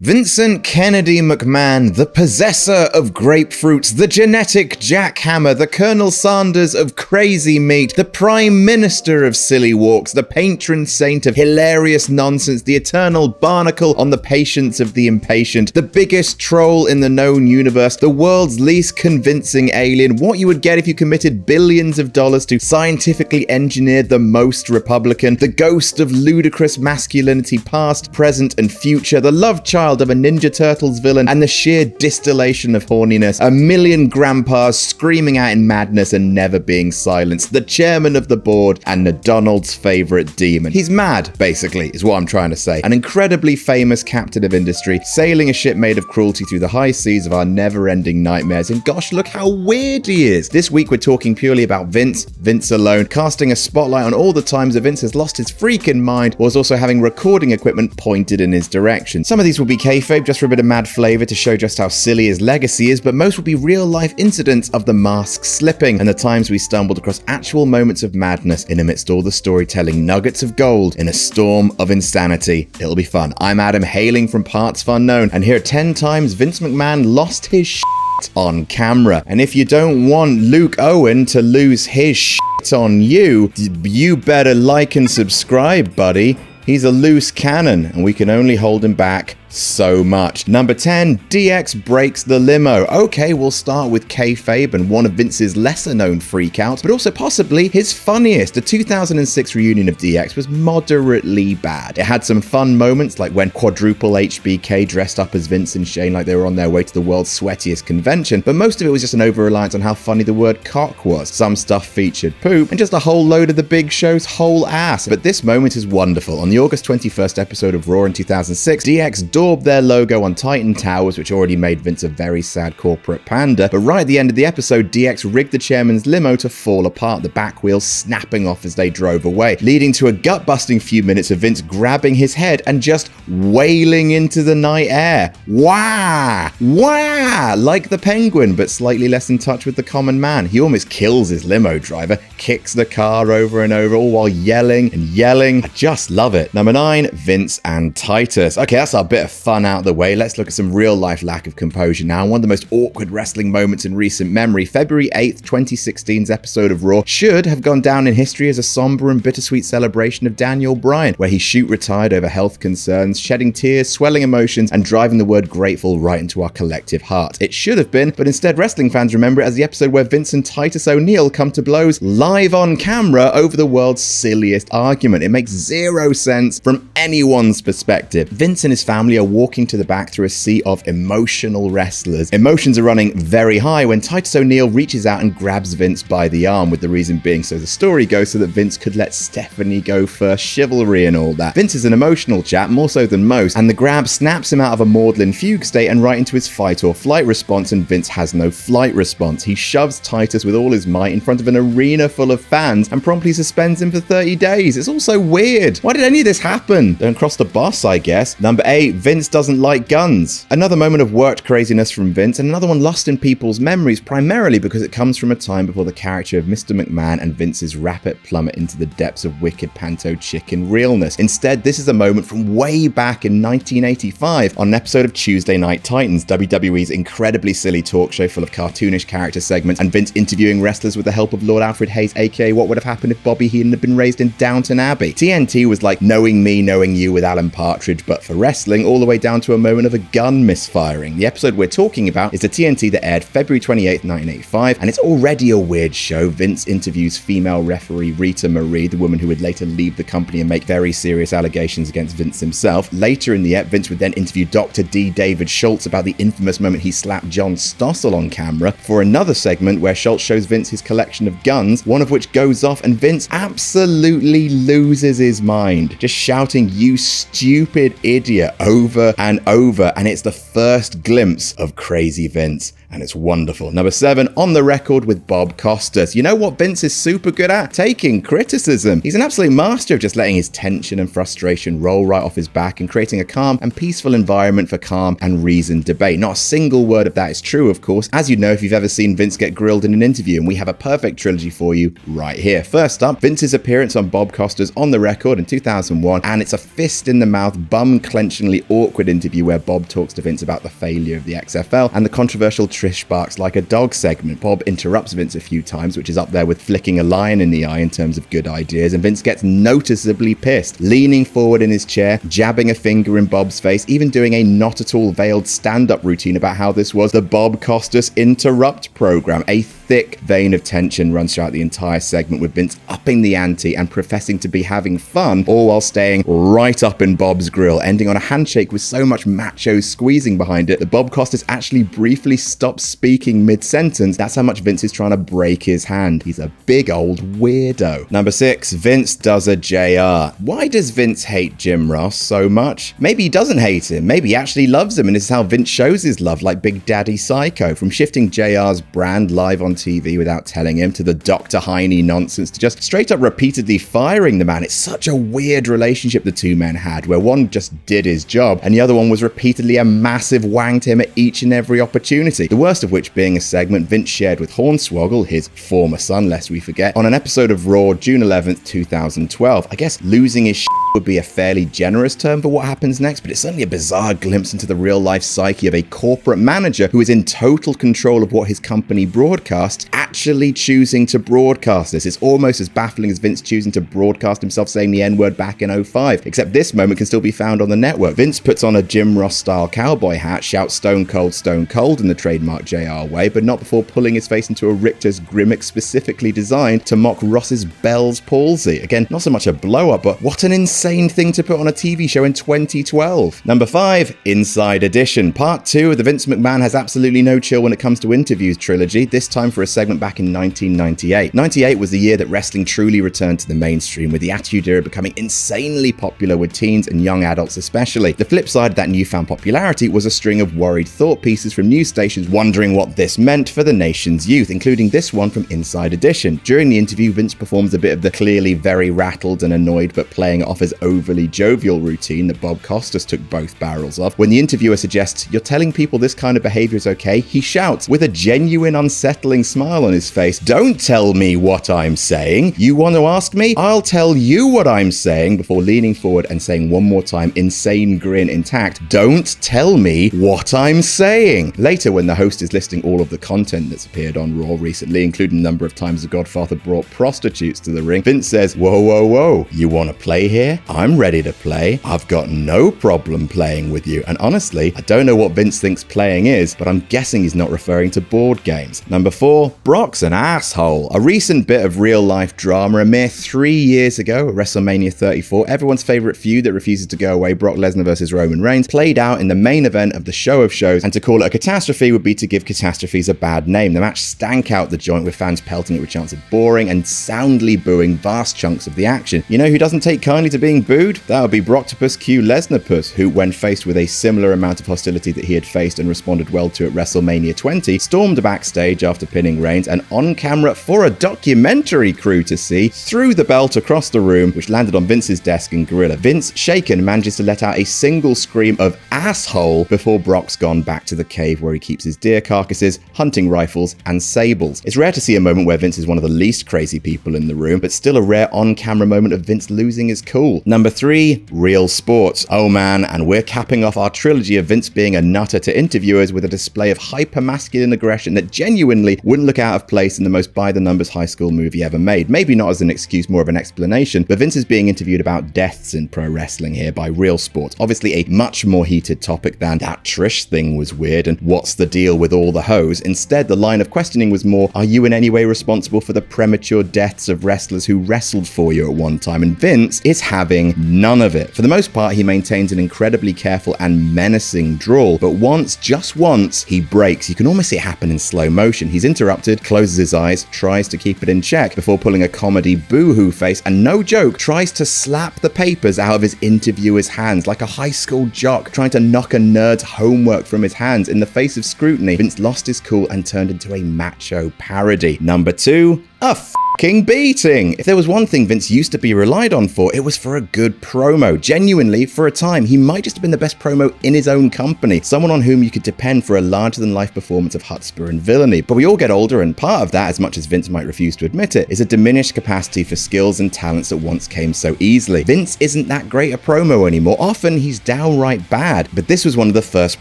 Vincent Kennedy McMahon, the possessor of grapefruits, the genetic jackhammer, the Colonel Sanders of crazy meat, the Prime Minister of silly walks, the patron saint of hilarious nonsense, the eternal barnacle on the patience of the impatient, the biggest troll in the known universe, the world's least convincing alien, what you would get if you committed billions of dollars to scientifically engineer the most Republican, the ghost of ludicrous masculinity past, present, and future, the love child of a Ninja Turtles villain, and the sheer distillation of horniness, a million grandpas screaming out in madness and never being silenced, the chairman of the board, and McDonald's favorite demon. He's mad, basically, is what I'm trying to say. An incredibly famous captain of industry, sailing a ship made of cruelty through the high seas of our never-ending nightmares, and gosh, look how weird he is. This week we're talking purely about Vince alone, casting a spotlight on all the times that Vince has lost his freaking mind, whilst also having recording equipment pointed in his direction. Some of these will be kayfabe just for a bit of mad flavor to show just how silly his legacy is, but most will be real life incidents of the mask slipping and the times we stumbled across actual moments of madness in amidst all the storytelling nuggets of gold in a storm of insanity. It'll be fun. I'm Adam, hailing from PartsFUNknown, and here are 10 times Vince McMahon lost his shit on camera. And if you don't want Luke Owen to lose his shit on you, you better like and subscribe, buddy. He's a loose cannon, and we can only hold him back so much. Number 10, DX breaks the limo. Okay, we'll start with kayfabe and one of Vince's lesser known freakouts, but also possibly his funniest. The 2006 reunion of DX was moderately bad. It had some fun moments, like when quadruple HBK dressed up as Vince and Shane like they were on their way to the world's sweatiest convention, but most of it was just an over-reliance on how funny the word cock was. Some stuff featured poop, and just a whole load of the Big Show's whole ass. But this moment is wonderful. On the August 21st episode of Raw in 2006, DX daubed their logo on Titan Towers, which already made Vince a very sad corporate panda, but right at the end of the episode, DX rigged the chairman's limo to fall apart, the back wheels snapping off as they drove away, leading to a gut-busting few minutes of Vince grabbing his head and just wailing into the night air. Wah! Wah! Like the Penguin, but slightly less in touch with the common man. He almost kills his limo driver, kicks the car over and over, all while yelling and yelling. I just love it. Number 9, Vince and Titus. Okay, that's our bit of fun out of the way. Let's look at some real life lack of composure now. One of the most awkward wrestling moments in recent memory. February 8th, 2016's episode of Raw should have gone down in history as a somber and bittersweet celebration of Daniel Bryan, where he shoot retired over health concerns, shedding tears, swelling emotions, and driving the word grateful right into our collective heart. It should have been, but instead wrestling fans remember it as the episode where Vince and Titus O'Neil come to blows live on camera over the world's silliest argument. It makes zero sense from anyone's perspective. Vince and his family are walking to the back through a sea of emotional wrestlers. Emotions are running very high when Titus O'Neil reaches out and grabs Vince by the arm, with the reason being, so the story goes, so that Vince could let Stephanie go first, chivalry and all that. Vince is an emotional chap, more so than most, and the grab snaps him out of a maudlin fugue state and right into his fight or flight response, and Vince has no flight response. He shoves Titus with all his might in front of an arena full of fans and promptly suspends him for 30 days. It's all so weird. Why did any of this happen? Don't cross the boss, I guess. Number 8, Vince doesn't like guns. Another moment of worked craziness from Vince, and another one lost in people's memories, primarily because it comes from a time before the character of Mr. McMahon and Vince's rapid plummet into the depths of wicked panto chicken realness. Instead, this is a moment from way back in 1985 on an episode of Tuesday Night Titans, WWE's incredibly silly talk show full of cartoonish character segments and Vince interviewing wrestlers with the help of Lord Alfred Hayes, aka What Would Have Happened If Bobby Heenan Had Been Raised in Downton Abbey. TNT was like Knowing Me, Knowing You with Alan Partridge, but for wrestling, all the way down to a moment of a gun misfiring. The episode we're talking about is the TNT that aired February 28th, 1985, and it's already a weird show. Vince interviews female referee Rita Marie, the woman who would later leave the company and make very serious allegations against Vince himself. Later in the ep, Vince would then interview Dr. D. David Schultz about the infamous moment he slapped John Stossel on camera for another segment where Schultz shows Vince his collection of guns, one of which goes off and Vince absolutely loses his mind, just shouting, "You stupid idiot," over and over, and it's the first glimpse of crazy Vince. and it's wonderful. Number 7, On the Record with Bob Costas. You know what Vince is super good at? Taking criticism. He's an absolute master of just letting his tension and frustration roll right off his back and creating a calm and peaceful environment for calm and reasoned debate. Not a single word of that is true, of course, as you know if you've ever seen Vince get grilled in an interview, and we have a perfect trilogy for you right here. First up, Vince's appearance on Bob Costas' On the Record in 2001, and it's a fist-in-the-mouth, bum-clenchingly awkward interview where Bob talks to Vince about the failure of the XFL and the controversial Trish barks like a dog segment. Bob interrupts Vince a few times, which is up there with flicking a lion in the eye in terms of good ideas, and Vince gets noticeably pissed, leaning forward in his chair, jabbing a finger in Bob's face, even doing a not at all veiled stand-up routine about how this was the Bob Costas Interrupt program. A thick vein of tension runs throughout the entire segment, with Vince upping the ante and professing to be having fun, all while staying right up in Bob's grill, ending on a handshake with so much macho squeezing behind it that Bob Costas actually briefly stops speaking mid-sentence. That's how much Vince is trying to break his hand. He's a big old weirdo. Number 6, Vince does a JR. Why does Vince hate Jim Ross so much? Maybe he doesn't hate him. Maybe he actually loves him, and this is how Vince shows his love, like Big Daddy Psycho. From shifting JR's brand live on TV without telling him, to the Dr. Heine nonsense, to just straight up repeatedly firing the man. It's such a weird relationship the two men had, where one just did his job and the other one was repeatedly a massive wang to him at each and every opportunity. The worst of which being a segment Vince shared with Hornswoggle, his former son lest we forget, on an episode of Raw June 11th, 2012. I guess losing his would be a fairly generous term for what happens next, but it's certainly a bizarre glimpse into the real-life psyche of a corporate manager who is in total control of what his company broadcasts, actually choosing to broadcast this. It's almost as baffling as Vince choosing to broadcast himself saying the N-word back in 05, except this moment can still be found on the network. Vince puts on a Jim Ross-style cowboy hat, shouts Stone Cold in the trademark JR way, but not before pulling his face into a Richter's Grimmick specifically designed to mock Ross's Bell's palsy. Again, not so much a blow-up, but what an insane thing to put on a TV show in 2012. Number 5, Inside Edition. Part 2 of the Vince McMahon has absolutely no chill when it comes to interviews trilogy, this time for a segment back in 1998. 98 was the year that wrestling truly returned to the mainstream, with the Attitude Era becoming insanely popular with teens and young adults especially. The flip side of that newfound popularity was a string of worried thought pieces from news stations wondering what this meant for the nation's youth, including this one from Inside Edition. During the interview, Vince performs a bit of the clearly very rattled and annoyed but playing it off as overly jovial routine that Bob Costas took both barrels of. When the interviewer suggests, "You're telling people this kind of behavior is okay," he shouts with a genuine unsettling smile on his face, "Don't tell me what I'm saying. You want to ask me? I'll tell you what I'm saying," before leaning forward and saying one more time, insane grin intact, "Don't tell me what I'm saying." Later, when the host is listing all of the content that's appeared on Raw recently, including the number of times the Godfather brought prostitutes to the ring, Vince says, whoa, you want to play here? I'm ready to play. I've got no problem playing with you. And honestly, I don't know what Vince thinks playing is, but I'm guessing he's not referring to board games. Number 4, Brock's an asshole. A recent bit of real-life drama a mere 3 years ago at WrestleMania 34, everyone's favorite feud that refuses to go away, Brock Lesnar versus Roman Reigns, played out in the main event of the show of shows, and to call it a catastrophe would be to give catastrophes a bad name. The match stank out the joint, with fans pelting it with chants of boring and soundly booing vast chunks of the action. You know who doesn't take kindly to being booed? That would be Brocktopus Q Lesnarpus, who, when faced with a similar amount of hostility that he had faced and responded well to at WrestleMania 20, stormed backstage after pinning Reigns, and on camera for a documentary crew to see, threw the belt across the room, which landed on Vince's desk in Gorilla. Vince, shaken, manages to let out a single scream of asshole before Brock's gone back to the cave where he keeps his deer carcasses, hunting rifles, and sables. It's rare to see a moment where Vince is one of the least crazy people in the room, but still a rare on-camera moment of Vince losing his cool. Number 3, Real Sports. Oh man, and we're capping off our trilogy of Vince being a nutter to interviewers with a display of hyper-masculine aggression that genuinely wouldn't look out of place in the most by-the-numbers high school movie ever made. Maybe not as an excuse, more of an explanation, but Vince is being interviewed about deaths in pro wrestling here by Real Sports. Obviously a much more heated topic than that Trish thing was weird and what's the deal with all the hoes. Instead, the line of questioning was more, are you in any way responsible for the premature deaths of wrestlers who wrestled for you at one time? And Vince is having none of it. For the most part, he maintains an incredibly careful and menacing drawl, but once, just once, he breaks. You can almost see it happen in slow motion. He's interrupted, closes his eyes, tries to keep it in check before pulling a comedy boo-hoo face, and no joke, tries to slap the papers out of his interviewer's hands like a high school jock trying to knock a nerd's homework from his hands. In the face of scrutiny, Vince lost his cool and turned into a macho parody. Number 2, a f***ing beating. If there was one thing Vince used to be relied on for, it was for a good promo. Genuinely, for a time, he might just have been the best promo in his own company, someone on whom you could depend for a larger-than-life performance of chutzpah and villainy. But we all get older, and part of that, as much as Vince might refuse to admit it, is a diminished capacity for skills and talents that once came so easily. Vince isn't that great a promo anymore. Often, he's downright bad. But this was one of the first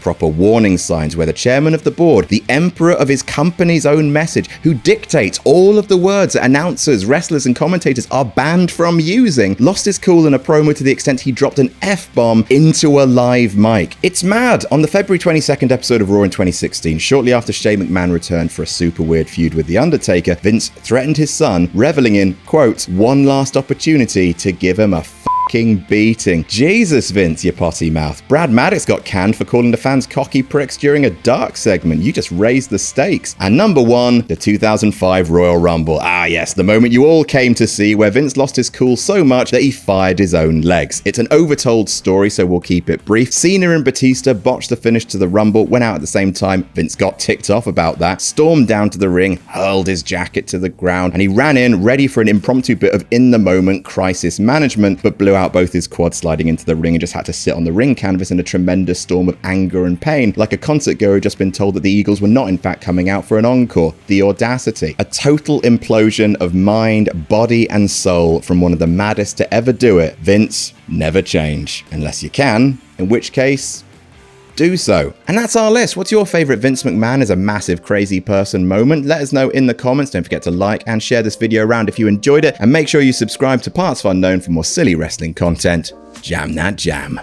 proper warning signs where the chairman of the board, the emperor of his company's own message, who dictates all of the words that announcers, wrestlers, and commentators are banned from using, lost his cool in a promo to the extent he dropped an F-bomb into a live mic. It's mad. On the February 22nd episode of Raw in 2016, shortly after Shane McMahon returned for a super weird feud with The Undertaker, Vince threatened his son, reveling in, quote, one last opportunity to give him a beating. Jesus, Vince, you potty mouth. Brad Maddox got canned for calling the fans cocky pricks during a dark segment. You just raised the stakes. And number 1, the 2005 Royal Rumble. Ah yes, the moment you all came to see, where Vince lost his cool so much that he fired his own legs. It's an overtold story, so we'll keep it brief. Cena and Batista botched the finish to the Rumble, went out at the same time. Vince got ticked off about that, stormed down to the ring, hurled his jacket to the ground, and he ran in ready for an impromptu bit of in-the-moment crisis management, but blew out both his quads sliding into the ring and just had to sit on the ring canvas in a tremendous storm of anger and pain, like a concert goer who'd just been told that the Eagles were not in fact coming out for an encore. The audacity. A total implosion of mind, body, and soul from one of the maddest to ever do it. Vince, never change. Unless you can, in which case, do so. And that's our list. What's your favorite Vince McMahon is a massive crazy person moment? Let us know in the comments. Don't forget to like and share this video around if you enjoyed it, and make sure you subscribe to PartsFUNknown for more silly wrestling content. Jam that jam.